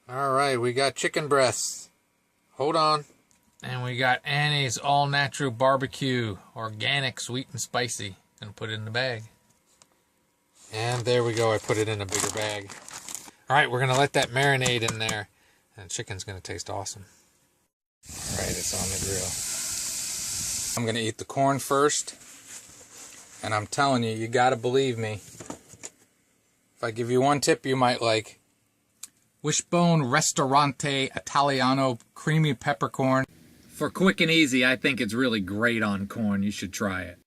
Alright, we got chicken breasts. Hold on. And we got Annie's all natural barbecue, organic, sweet and spicy. Gonna put it in the bag. And there we go, I put it in a bigger bag. Alright, we're gonna let that marinate in there. And chicken's gonna taste awesome. Alright, it's on the grill. I'm gonna eat the corn first. And I'm telling you, you gotta believe me. If I give you one tip you might like. Wishbone Ristorante Italiano creamy peppercorn. For quick and easy, I think it's really great on corn. You should try it.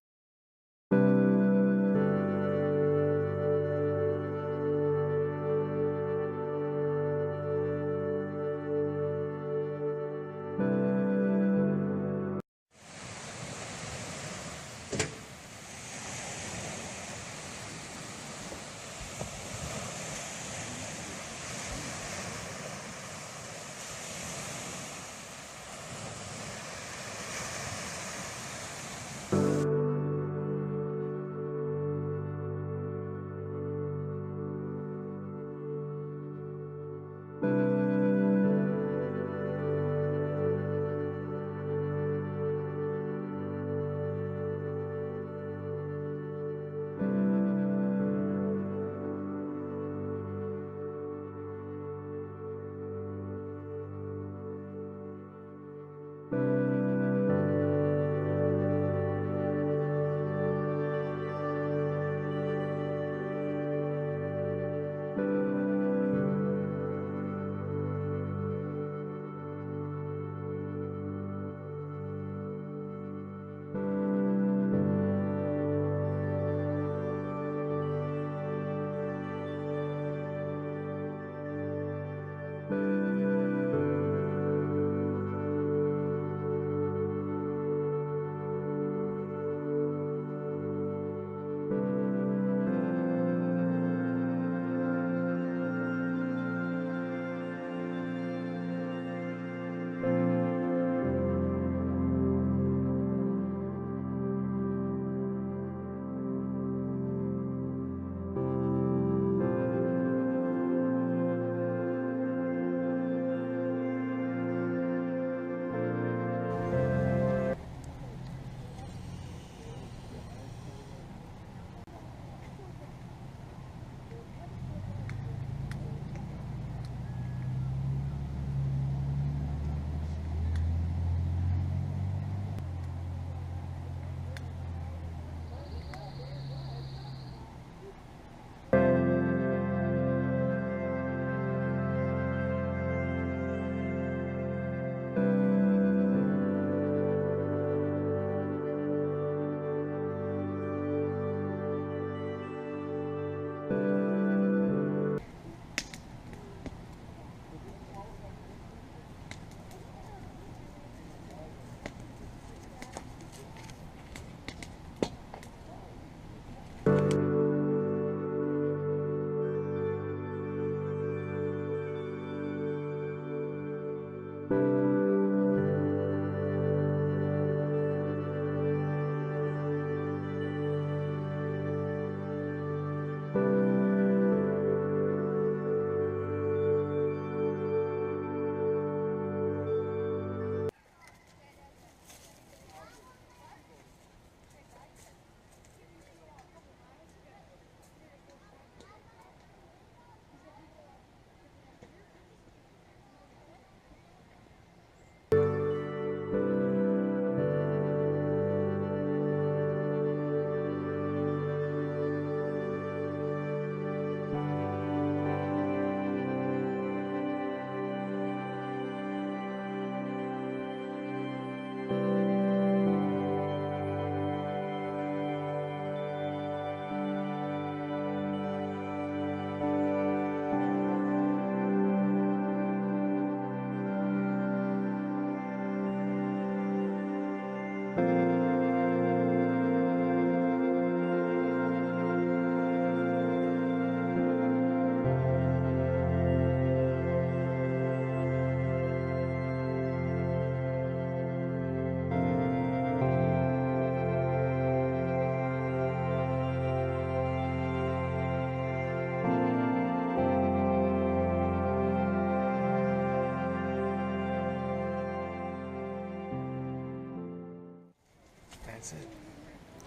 That's it.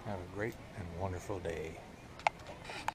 Have a great and wonderful day.